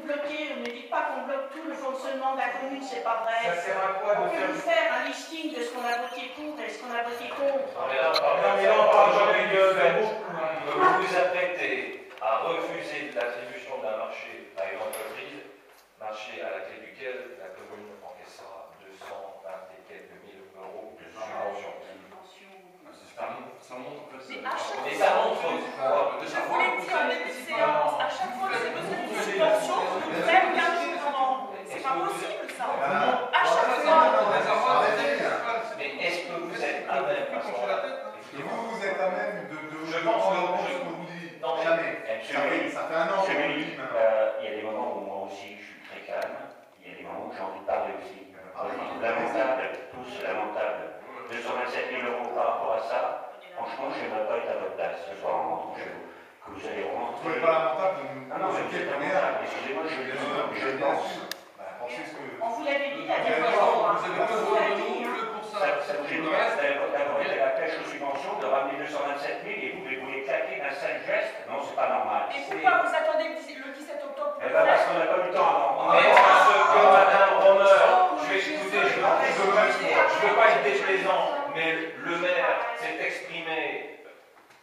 bloquez, ne dites pas qu'on bloque tout le fonctionnement de la commune, c'est pas vrai. Ça sert à quoi On de peut faire... vous faire un listing de ce qu'on a voté pour et ce qu'on a voté contre. Non, mais là, on parle aujourd'hui du fait que vous vous apprêtez à refuser l'attribution d'un marché à une entreprise, marché à la clé duquel la commune encaissera 220 et quelques mille euros de subvention. Ça monte en fait. Mais ça montre quoi? Je voulais dire en début de séance, à chaque fois que j'ai besoin d'une subvention, vous nous faites 15 jours avant. C'est pas possible ça. À chaque fois. Mais est-ce que vous êtes à même à ce moment-là? Et vous êtes à même de Je pense que ce que vous dites. Non, mais Jamais. absolument. Ça fait un an qu'on le dit maintenant. Il y a des moments où moi aussi je suis très calme, il y a des moments où j'ai envie de parler aussi. Lamentable, tous lamentables. 227 000 euros par rapport à ça, franchement je n'aimerais pas être à votre place ce soir en rentrant chez vous. Que vous allez Vous rentrer. trouvez pas lamentable de nous... Ah non, c'est lamentable, excusez-moi, je pense. On vous l'avait dit la dernière fois. Vous avez pas besoin de nous que pour ça. Ça vous gêne pas d'avoir été à la pêche aux subventions, de ramener 227 000 et vous les claquer d'un seul geste? Non, c'est pas normal. Et pourquoi vous attendez le 17 octobre pour Eh le bien parce faire? qu'on n'a pas eu le temps avant. Mais parce que Madame Romer, je vais écouter, je veux pas être déplaisant, mais le maire s'est exprimé,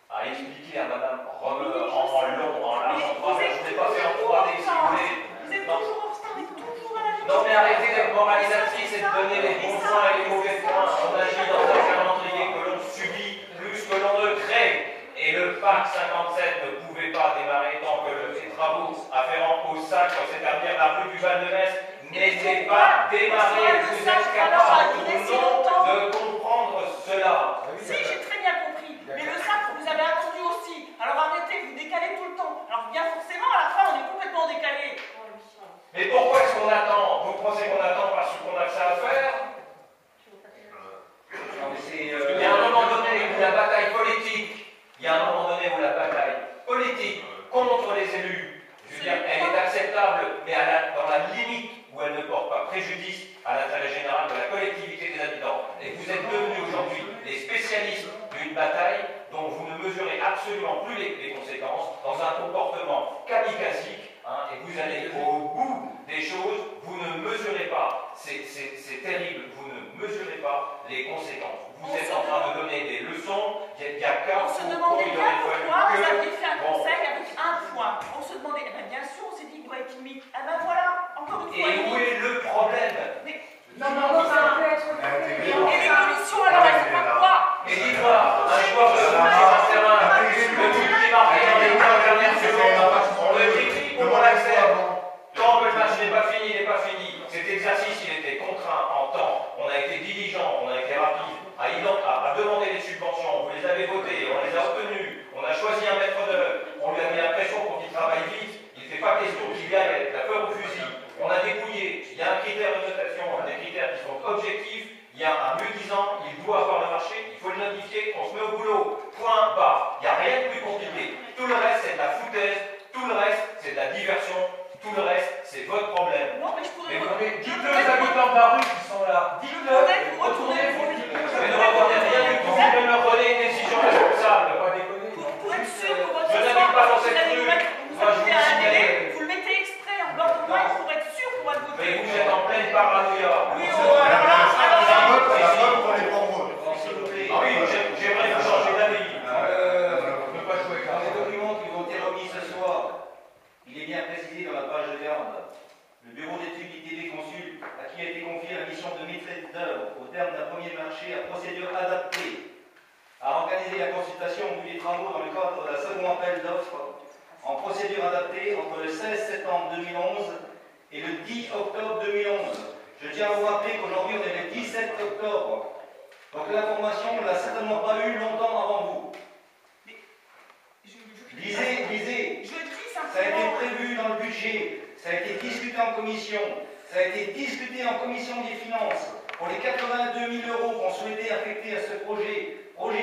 a expliqué à Madame Romer en long, en large, en travers. Je n'ai pas fait en 3D si vous voulez. Vous êtes toujours en retard et toujours à la journée. Non mais arrêtez d'être moralisatrice et de donner les bons points et les mauvais points. On agit dans un calendrier que l'on subit plus que l'on ne crée. Et le parc 57 ne pouvait pas démarrer tant que les travaux afférents au sacre, c'est-à-dire la rue du Val-de-Metz, n'étaient pas démarrés. Vous êtes capable ou non de comprendre cela? Si, j'ai très bien compris. Mais le sacre, vous avez attendu aussi. Alors arrêtez, vous décalez tout le temps. Alors bien forcément, à la fin, on est complètement décalé. Mais pourquoi est-ce qu'on attend? Vous pensez qu'on attend parce qu'on a que ça à faire? Il y a un moment donné où la bataille politique, contre les élus, je veux dire, elle est acceptable, mais dans la limite où elle ne porte pas préjudice à l'intérêt général de la collectivité des habitants. Et vous êtes devenus aujourd'hui les spécialistes d'une bataille dont vous ne mesurez absolument plus les conséquences, dans un comportement kamikazique, et vous allez au bout des choses, vous ne mesurez pas, c'est terrible, vous ne mesurez pas les conséquences. Vous êtes en train de donner des leçons, il y a qu'un On se demandait bien pourquoi vous aviez fait un conseil avec un point. On se demandait, eh bien, bien sûr, on s'est dit qu'il doit être limite. Eh bien voilà, encore une fois. Et où est le problème? Non, ça peut être... Et les commissions, alors, elles font pas quoi? Et dites-moi, un joueur de foot sur un terrain, le but qui est marqué dans les 15 dernières secondes, on le critique ou on l'accepte? Tant que le match n'est pas fini, il n'est pas fini. Cet exercice, il était contraint en temps. On a été diligent, on a été rapide à demander des subventions. Vous les avez votées, on les a obtenues. On a choisi un maître d'œuvre. On lui a mis la pression pour qu'il travaille vite. Il ne fait pas question qu'il aille avec la peur au fusil. On a dépouillé. Il y a un critère de notation, des critères qui sont objectifs. Il y a un mieux disant, il doit avoir le marché, il faut le notifier, on se met au boulot. Point barre. Il n'y a rien de plus compliqué. Tout le reste, c'est de la foutaise. Tout le reste, c'est de la diversion. Tout le reste, c'est votre problème. Non, mais je pourrais... Dites-le aux habitants de la rue qui sont là. Dites-le. Retournez-vous. Mais ne retournez rien du tout. Vous devez me donner une décision responsable. Pas déconner. Pour être sûr que votre Je n'habite pas dans cette rue. vous avez un délai, vous le mettez exprès en bloc de moi pour être sûr qu'on va le voter. Mais vous êtes en pleine paranoïa. Oui, alors là, oui, j'aimerais vous changer d'avis. Dans les documents qui vont être remis ce soir, il est bien précisé dans la page de garde, le bureau d'études ITV Consul, à qui a été confiée la mission de maîtrise d'œuvre au terme d'un premier marché à procédure adaptée, a organisé la consultation au bout des travaux dans le cadre d'un second appel d'offres en procédure adaptée entre le 16 septembre 2011 et le 10 octobre 2011. Je tiens à vous rappeler qu'aujourd'hui on est le 17 octobre. Donc l'information, on ne l'a certainement pas eue longtemps avant vous. Lisez. Ça a été prévu dans le budget, ça a été discuté en commission, ça a été discuté en commission des finances. Pour les 82 000 euros qu'on souhaitait affecter à ce projet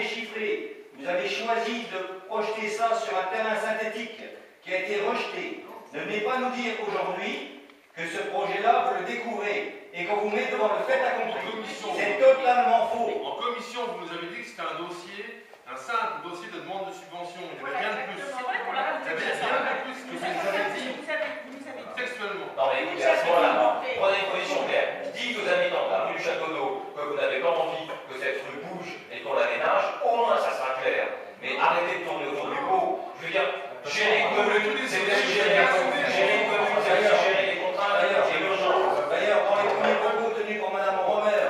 chiffré, vous avez choisi de projeter ça sur un terrain synthétique qui a été rejeté. Ne venez pas nous dire aujourd'hui que ce projet-là, vous le découvrez et qu'on vous met devant le fait accompli. C'est totalement faux. En commission, vous nous avez dit que c'était un dossier, un simple dossier de demande de subvention. Il n'y avait rien de plus. C'est vrai qu'on l'a Il n'y avait rien de plus que vous nous avez dit. Vous avez dit. Textuellement. commune, c'est aussi gérer une commune, c'est aussi gérer les contraintes et l'urgence. D'ailleurs, dans les premiers propos tenus par Mme Romer,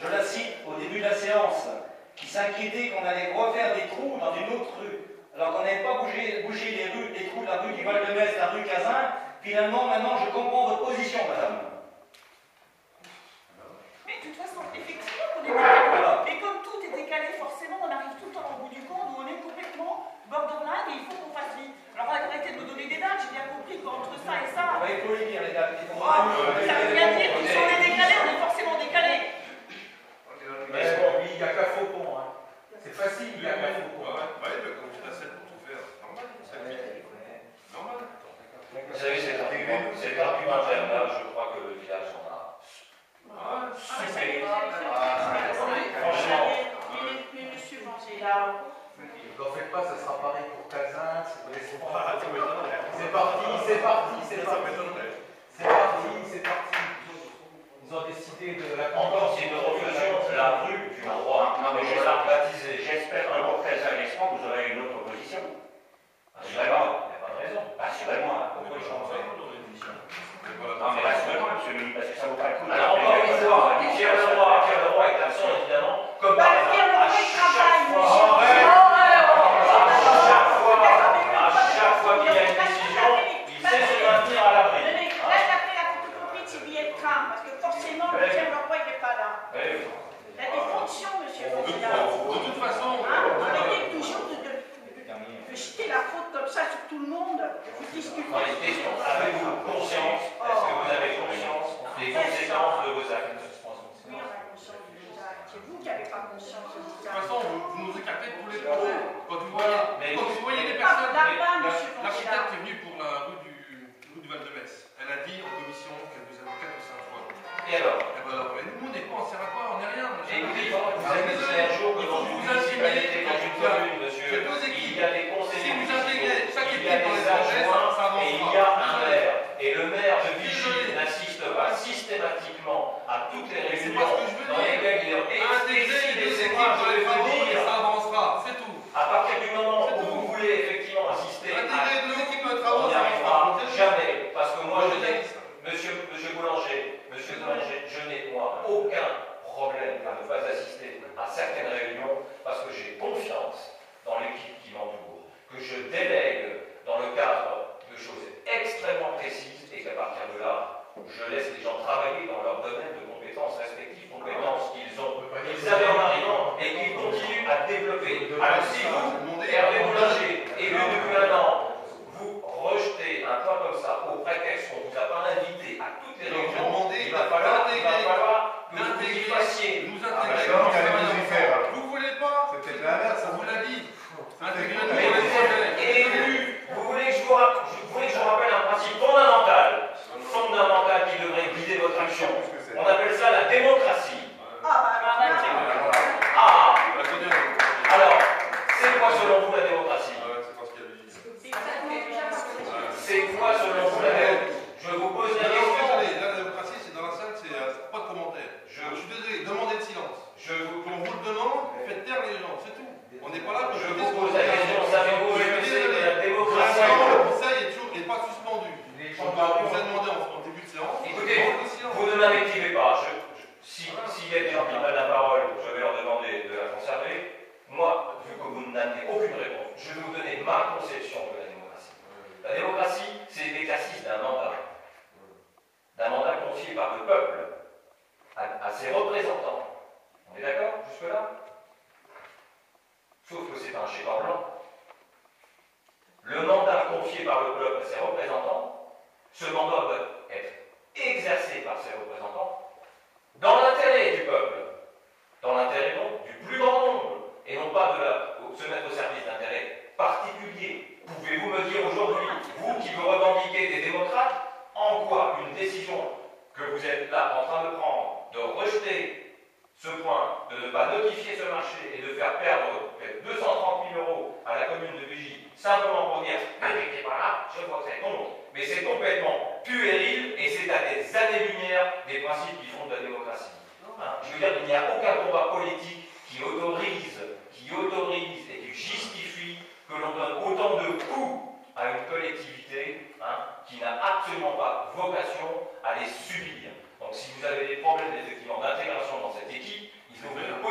je la cite au début de la séance, qui s'inquiétait qu'on allait refaire des trous dans une autre rue, alors qu'on n'avait pas bougé les trous de la rue du Val-de-Metz, la rue Cazin. Finalement, maintenant, je comprends votre position, madame. Mais de toute façon, effectivement, on est décalé. Mais comme tout est décalé, forcément, on arrive tout le temps au bout du compte où on est complètement borderline et il faut qu'on fasse vite. Alors arrêtez de me donner des dates, j'ai bien compris qu'entre ça et ça. Il faut les dire, les dates. Ça veut bien dire que si on est décalé, on est forcément décalé. Mais oui, il n'y a qu'à Faucon. Hein. C'est facile, il n'y a qu'à Faucon. Oui, mais comme tu as 7 pour tout faire, c'est normal. Normal. Vous savez, cet argumentaire-là, je crois que le village en a super. Franchement. Mais monsieur Manger, N'en faites pas, ça sera pareil pour Cazin. C'est parti. Ils ont décidé de la Encore, si nous refusions la rue du roi, je vais la baptiser. J'espère un pour Cazin et Espran, vous aurez une autre position. Assurément, il n'y a pas de raison. Assurez-moi. Pourquoi ils changent? Non, mais rassurez-moi, monsieur le ministre, parce que ça vaut pas le coup. Alors, encore une fois, Pierre Leroy est absent, évidemment, comme par hasard. Pierre Leroy travaille, À chaque fois qu'il y a une décision, il sait se maintenir à l'abri. Là, j'ai appris la photocopie de ses billets de train, parce que forcément, le Pierre Leroy n'est pas là. Il a des fonctions, monsieur Manger. De toute façon, Arrêtez toujours de jeter la faute comme ça sur tout le monde. Vous discutez. Dans les questions, avez-vous conscience, est-ce que vous avez conscience des conséquences de vos actes? Oui, on a conscience de vos actes. C'est vous qui n'avez pas conscience de vos de toute actes. façon, vous nous écartez de tous les projets. Quand vous voyez les personnes, l'architecte qui est venu pour la rue du Val-de-Metz, elle a dit en commission qu'elle vous avait 4 ou 5 fois. Et alors? Mais nous, on n'est pas, on ne sert à quoi, on n'est rien. Écoutez, vous avez dit un jour que dans une municipalité, dans une commune, monsieur, il y a des conseillers municipaux, il y a des adjoints et il y a un maire. Et le maire de Vichy n'assiste pas systématiquement à toutes les réunions dans lesquelles il est explicite de ses équipes, je vais vous dire. Ça avancera, c'est tout. À partir du moment où vous voulez effectivement assister à... Intégrer deux équipes de On travaux, n'y ça arrivera avancera. jamais. Parce que moi, je n'ai... Monsieur Boulanger, je n'ai moi aucun problème à ne pas assister à certaines réunions parce que j'ai confiance dans l'équipe qui m'entoure, que je délègue dans le cadre de choses extrêmement précises et qu'à partir de là, je laisse les gens travailler dans leur domaine de compétences respectives, compétences qu'ils avaient en arrivant et qu'ils continuent à développer. Alors si vous, Hervé Boulanger, élu depuis un an, vous rejetez un point comme ça au prétexte qu'on ne vous a pas invité à toutes les réunions, il va falloir que vous y fassiez. Nous faire. Vous voulez pas? C'est peut-être l'inverse. On vous l'a dit. Intégrer Mais les vous êtes élu. Vous voulez que je vous rappelle un principe fondamental qui devrait guider votre action. On appelle ça la démocratie. Ah, alors, c'est quoi selon vous la démocratie? C'est quoi selon vous la démocratie? Je vous pose la question. La démocratie, c'est dans la salle, c'est pas de commentaires. Je suis désolé, demandez le silence. Quand vous le demande, faites taire les gens, c'est tout. On n'est pas là pour Je vous pose la question, savez-vous ce que c'est que la démocratie? Le conseil n'est pas suspendu. On vous a demandé en début de séance. Écoutez, vous ne m'invectivez pas. S'il y a des gens qui prennent la parole, je vais leur demander de la conserver. Moi, vu que vous n'avez aucune réponse, je vais vous donner ma conception de la démocratie. La démocratie, c'est l'exercice d'un mandat confié par le peuple à ses représentants. On est d'accord jusque-là? Sauf que c'est un schéma blanc. Le mandat confié par le peuple à ses représentants, ce mandat doit être exercé par ses représentants dans l'intérêt du peuple, dans l'intérêt donc du plus grand nombre, et non pas de se mettre au service d'intérêts particuliers. Pouvez-vous me dire aujourd'hui, vous qui vous revendiquez des démocrates, en quoi une décision que vous êtes là en train de prendre, de rejeter ce point, de ne pas notifier ce marché et de faire perdre près de 230 000 € à la commune de Vigy, simplement pour dire « n'arrêtez pas là, je vois que c'est contre », mais c'est complètement puéril et c'est à des années-lumière des principes qui fondent la démocratie. Hein, je veux dire, il n'y a aucun combat politique qui autorise et qui justifie que l'on donne autant de coups à équité, hein, qui n'a absolument pas vocation à les subir. Donc si vous avez des problèmes effectivement d'intégration dans cette équipe, il faut que vous